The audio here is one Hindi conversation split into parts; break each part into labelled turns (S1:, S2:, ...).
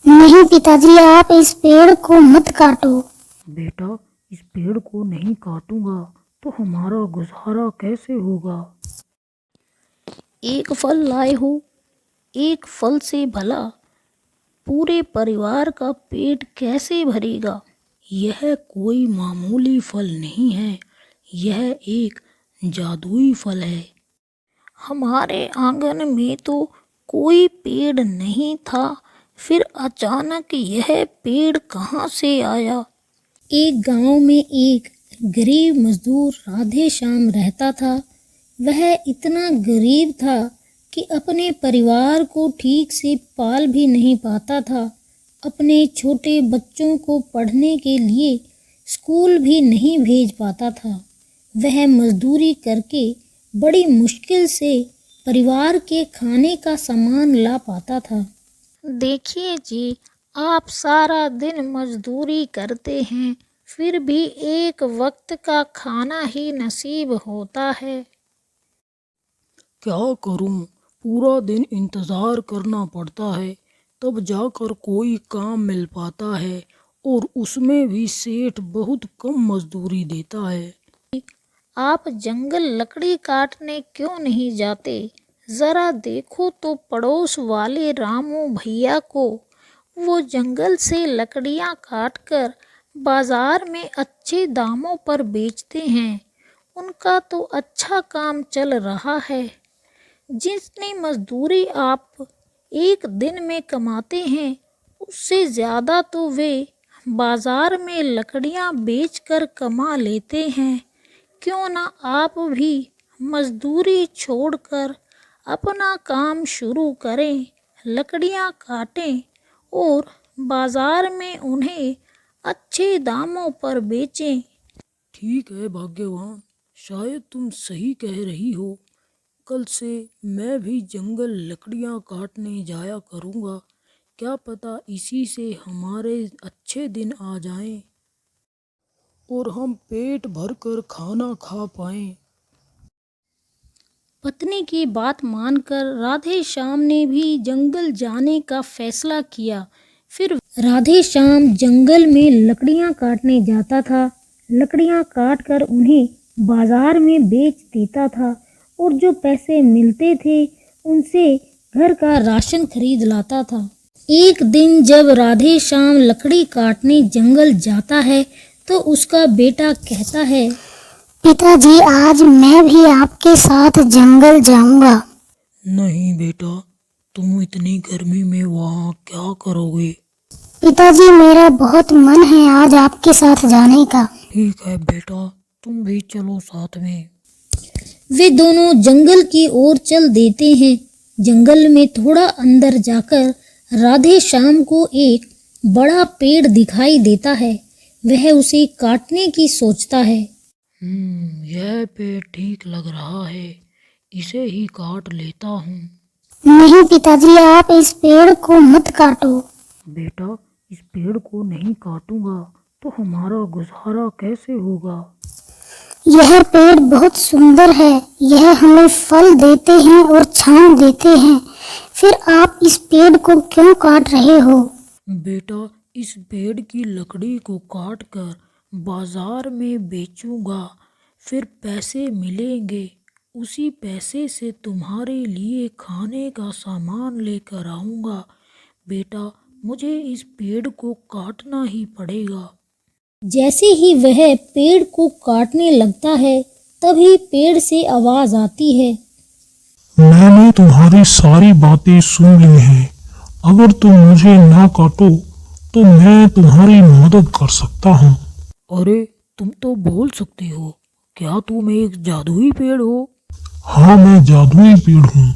S1: नहीं पिताजी, आप इस पेड़ को मत काटो।
S2: बेटा, इस पेड़ को नहीं काटूंगा तो हमारा गुजारा कैसे होगा। एक फल लाए हो, एक फल से भला पूरे परिवार का पेट कैसे भरेगा। यह कोई मामूली फल नहीं है, यह एक जादुई फल है। हमारे आंगन में तो कोई पेड़ नहीं था, फिर अचानक यह पेड़ कहाँ से आया। एक गांव में एक गरीब मजदूर राधे श्याम रहता था। वह इतना गरीब था कि अपने परिवार को ठीक से पाल भी नहीं पाता था। अपने छोटे बच्चों को पढ़ने के लिए स्कूल भी नहीं भेज पाता था। वह मजदूरी करके बड़ी मुश्किल से परिवार के खाने का सामान ला पाता था। देखिए जी, आप सारा दिन मजदूरी करते हैं, फिर भी एक वक्त का खाना ही नसीब होता है। क्या करूं, पूरा दिन इंतज़ार करना पड़ता है, तब जाकर कोई काम मिल पाता है, और उसमें भी सेठ बहुत कम मजदूरी देता है। आप जंगल लकड़ी काटने क्यों नहीं जाते? ज़रा देखो तो पड़ोस वाले रामू भैया को। वो जंगल से लकड़ियाँ काटकर बाजार में अच्छे दामों पर बेचते हैं। उनका तो अच्छा काम चल रहा है। जितनी मजदूरी आप एक दिन में कमाते हैं, उससे ज़्यादा तो वे बाजार में लकड़ियाँ बेचकर कमा लेते हैं। क्यों ना आप भी मजदूरी छोड़कर अपना काम शुरू करें, लकड़ियाँ काटें और बाजार में उन्हें अच्छे दामों पर बेचें। ठीक है भाग्यवान, शायद तुम सही कह रही हो। कल से मैं भी जंगल लकड़ियाँ काटने जाया करूँगा। क्या पता इसी से हमारे अच्छे दिन आ जाएं और हम पेट भरकर खाना खा पाएं। पत्नी की बात मानकर राधे श्याम ने भी जंगल जाने का फैसला किया। फिर राधे श्याम जंगल में लकड़ियां काटने जाता था। लकड़ियां काट कर उन्हें बाजार में बेच देता था और जो पैसे मिलते थे उनसे घर का राशन खरीद लाता था। एक दिन जब राधे श्याम लकड़ी काटने जंगल जाता है तो उसका बेटा कहता है,
S1: पिताजी, आज मैं भी आपके साथ जंगल जाऊंगा।
S2: नहीं बेटा, तुम इतनी गर्मी में वहाँ क्या करोगे।
S1: पिताजी, मेरा बहुत मन है आज आपके साथ जाने का।
S2: ठीक है बेटा, तुम भी चलो साथ में।
S1: वे दोनों जंगल की ओर चल देते हैं। जंगल में थोड़ा अंदर जाकर राधे श्याम को एक बड़ा पेड़ दिखाई देता है। वह उसे काटने की सोचता है।
S2: यह पेड़ ठीक लग रहा है, इसे ही काट लेता हूँ।
S1: नहीं पिताजी, आप इस पेड़ को मत काटो।
S2: बेटा, इस पेड़ को नहीं काटूंगा तो हमारा गुजारा कैसे होगा।
S1: यह पेड़ बहुत सुंदर है, यह हमें फल देते हैं और छांव देते हैं, फिर आप इस पेड़ को क्यों काट रहे हो।
S2: बेटा, इस पेड़ की लकड़ी को काट कर बाजार में बेचूंगा, फिर पैसे मिलेंगे। उसी पैसे से तुम्हारे लिए खाने का सामान लेकर आऊंगा। बेटा, मुझे इस पेड़ को काटना ही पड़ेगा।
S1: जैसे ही वह पेड़ को काटने लगता है, तभी पेड़ से आवाज आती है,
S3: मैंने तुम्हारी सारी बातें सुन ली हैं। अगर तुम मुझे ना काटो तो मैं तुम्हारी मदद कर सकता हूँ।
S2: अरे, तुम तो बोल सकते हो, क्या तुम एक जादुई पेड़ हो।
S3: हाँ, मैं जादुई पेड़ हूँ।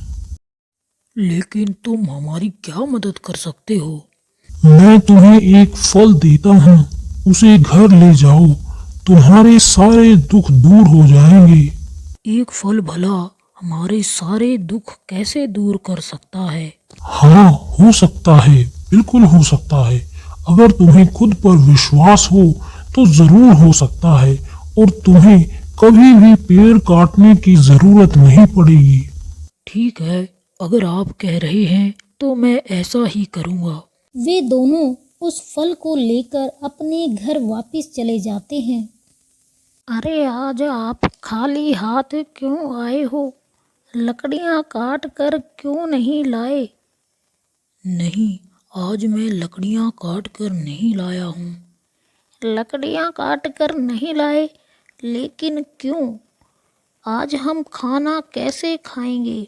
S2: लेकिन तुम हमारी क्या मदद कर सकते हो।
S3: मैं तुम्हें एक फल देता हूँ, उसे घर ले जाओ, तुम्हारे सारे दुख दूर हो जाएंगे।
S2: एक फल भला हमारे सारे दुख कैसे दूर कर सकता है।
S3: हाँ, हो सकता है, बिल्कुल हो सकता है। अगर तुम्हें खुद पर विश्वास हो तो जरूर हो सकता है, और तुम्हें कभी भी पेड़ काटने की जरूरत नहीं पड़ेगी।
S2: ठीक है, अगर आप कह रहे हैं तो मैं ऐसा ही करूँगा।
S1: वे दोनों उस फल को लेकर अपने घर वापस चले जाते हैं।
S2: अरे आज आप खाली हाथ क्यों आए हो? लकड़ियाँ काट कर क्यों नहीं लाए? नहीं, आज मैं लकड़ियाँ काट कर नहीं लाया हूँ। लकड़ियाँ काट कर नहीं लाए, लेकिन क्यों? आज हम खाना कैसे खाएंगे?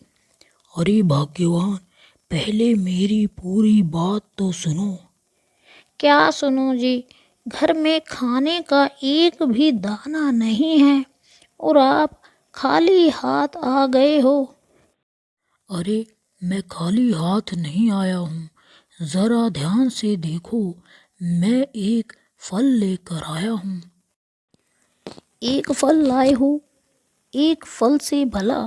S2: अरे भाग्यवान, पहले मेरी पूरी बात तो सुनो। क्या सुनो जी? घर में खाने का एक भी दाना नहीं है और आप खाली हाथ आ गए हो। अरे मैं खाली हाथ नहीं आया हूँ, जरा ध्यान से देखो, मैं एक फल लेकर आया हूँ। एक फल लाए हो? एक फल से भला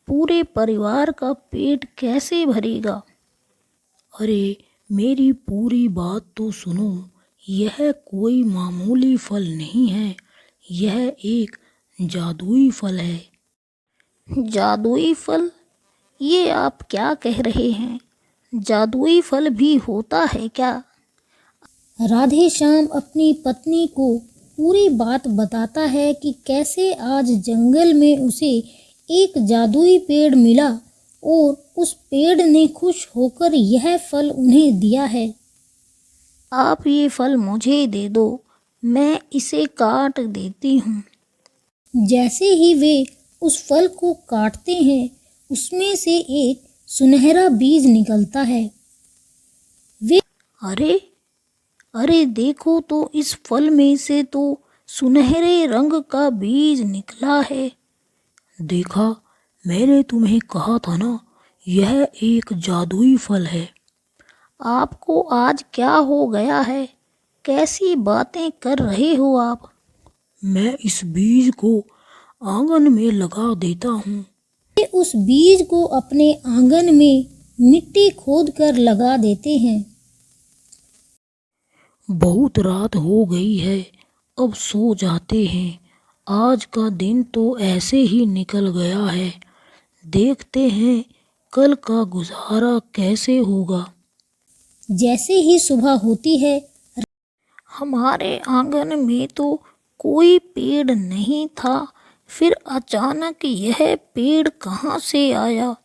S2: पूरे परिवार का पेट कैसे भरेगा? अरे मेरी पूरी बात तो सुनो, यह कोई मामूली फल नहीं है, यह एक जादुई फल है। जादुई फल? ये आप क्या कह रहे हैं? जादुई फल भी होता है क्या?
S1: राधे श्याम अपनी पत्नी को पूरी बात बताता है कि कैसे आज जंगल में उसे एक जादुई पेड़ मिला और उस पेड़ ने खुश होकर यह फल उन्हें दिया है।
S2: आप ये फल मुझे दे दो, मैं इसे काट देती हूँ।
S1: जैसे ही वे उस फल को काटते हैं, उसमें से एक सुनहरा बीज निकलता है। वे
S2: अरे अरे देखो तो, इस फल में से तो सुनहरे रंग का बीज निकला है। देखा, मैंने तुम्हें कहा था ना, यह एक जादुई फल है। आपको आज क्या हो गया है? कैसी बातें कर रहे हो आप? मैं इस बीज को आंगन में लगा देता हूँ।
S1: वे उस बीज को अपने आंगन में मिट्टी खोद कर लगा देते हैं।
S2: बहुत रात हो गई है, अब सो जाते हैं। आज का दिन तो ऐसे ही निकल गया है, देखते हैं कल का गुजारा कैसे होगा।
S1: जैसे ही सुबह होती है,
S2: हमारे आंगन में तो कोई पेड़ नहीं था, फिर अचानक यह पेड़ कहाँ से आया?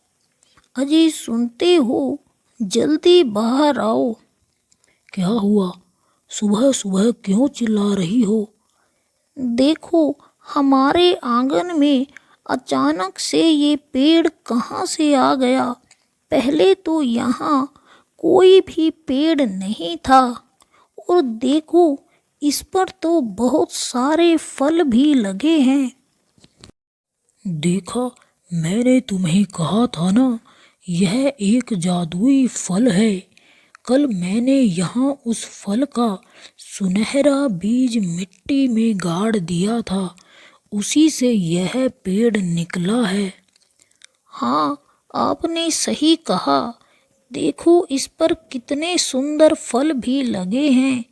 S2: अजी सुनते हो, जल्दी बाहर आओ। क्या हुआ? सुबह सुबह क्यों चिल्ला रही हो? देखो, हमारे आंगन में अचानक से ये पेड़ कहाँ से आ गया? पहले तो यहाँ कोई भी पेड़ नहीं था और देखो, इस पर तो बहुत सारे फल भी लगे हैं। देखा, मैंने तुम्हें कहा था ना, यह एक जादुई फल है। कल मैंने यहाँ उस फल का सुनहरा बीज मिट्टी में गाड़ दिया था, उसी से यह पेड़ निकला है। हाँ, आपने सही कहा। देखो, इस पर कितने सुंदर फल भी लगे हैं।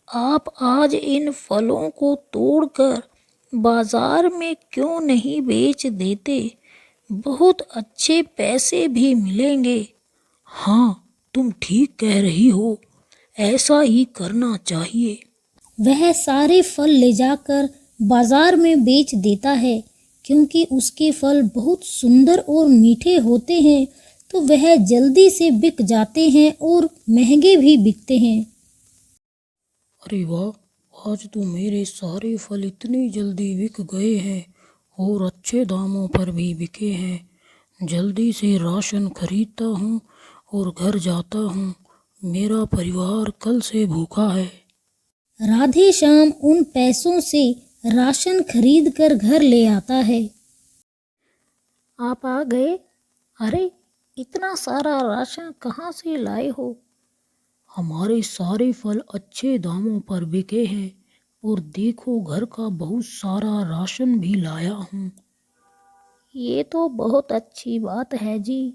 S2: आप आज इन फलों को तोड़कर बाजार में क्यों नहीं बेच देते? बहुत अच्छे पैसे भी मिलेंगे। हाँ, तुम ठीक कह रही हो, ऐसा ही करना चाहिए।
S1: वह सारे फल ले जाकर बाजार में बेच देता है। क्योंकि उसके फल बहुत सुंदर और मीठे होते हैं, तो वह जल्दी से बिक जाते हैं और महंगे भी बिकते हैं।
S2: अरे वाह, आज तो मेरे सारे फल इतनी जल्दी बिक गए हैं और अच्छे दामों पर भी बिके हैं। जल्दी से राशन खरीदता हूँ और घर जाता हूँ, मेरा परिवार कल से भूखा है।
S1: राधे श्याम उन पैसों से राशन खरीद कर घर ले आता है।
S2: आप आ गए? अरे इतना सारा राशन कहाँ से लाए हो? हमारे सारे फल अच्छे दामों पर बिके हैं और देखो, घर का बहुत सारा राशन भी लाया हूँ। ये तो बहुत अच्छी बात है जी,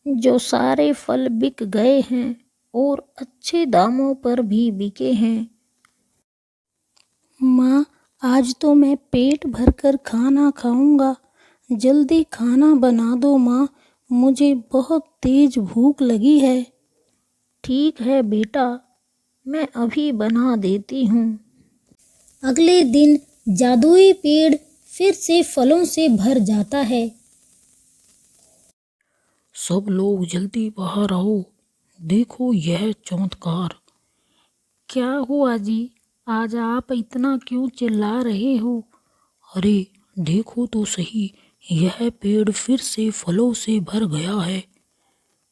S2: जो सारे फल बिक गए हैं और अच्छे दामों पर भी बिके हैं। माँ, आज तो मैं पेट भरकर खाना खाऊंगा। जल्दी खाना बना दो माँ, मुझे बहुत तेज भूख लगी है। ठीक है बेटा, मैं अभी बना देती हूँ।
S1: अगले दिन जादुई पेड़ फिर से फलों से भर जाता है।
S2: सब लोग जल्दी बाहर आओ, देखो यह चमत्कार। क्या हुआ जी, आज आप इतना क्यों चिल्ला रहे हो? अरे देखो तो सही, यह पेड़ फिर से फलों से भर गया है।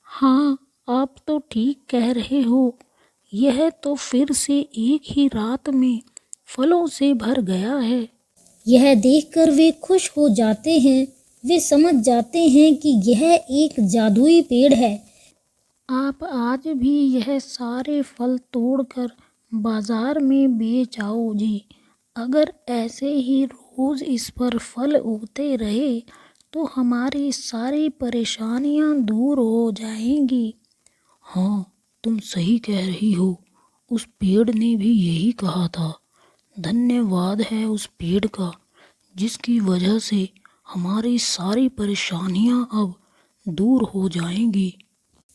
S2: हाँ, आप तो ठीक कह रहे हो, यह तो फिर से एक ही रात में फलों से भर गया है।
S1: यह देखकर वे खुश हो जाते हैं। वे समझ जाते हैं कि यह एक जादुई पेड़ है।
S2: आप आज भी यह सारे फल तोड़कर बाजार में बेच आओ जी। अगर ऐसे ही रोज इस पर फल उगते रहे तो हमारी सारी परेशानियां दूर हो जाएंगी। हाँ, तुम सही कह रही हो, उस पेड़ ने भी यही कहा था। धन्यवाद है उस पेड़ का, जिसकी वजह से हमारी सारी परेशानियां अब दूर हो जाएंगी।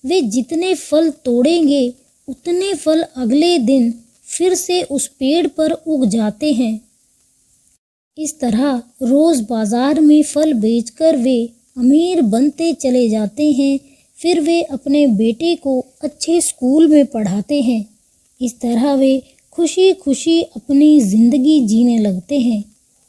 S1: वे जितने फल तोड़ेंगे उतने फल अगले दिन फिर से उस पेड़ पर उग जाते हैं। इस तरह रोज बाजार में फल बेचकर वे अमीर बनते चले जाते हैं। फिर वे अपने बेटे को अच्छे स्कूल में पढ़ाते हैं। इस तरह वे खुशी खुशी अपनी जिंदगी जीने लगते हैं।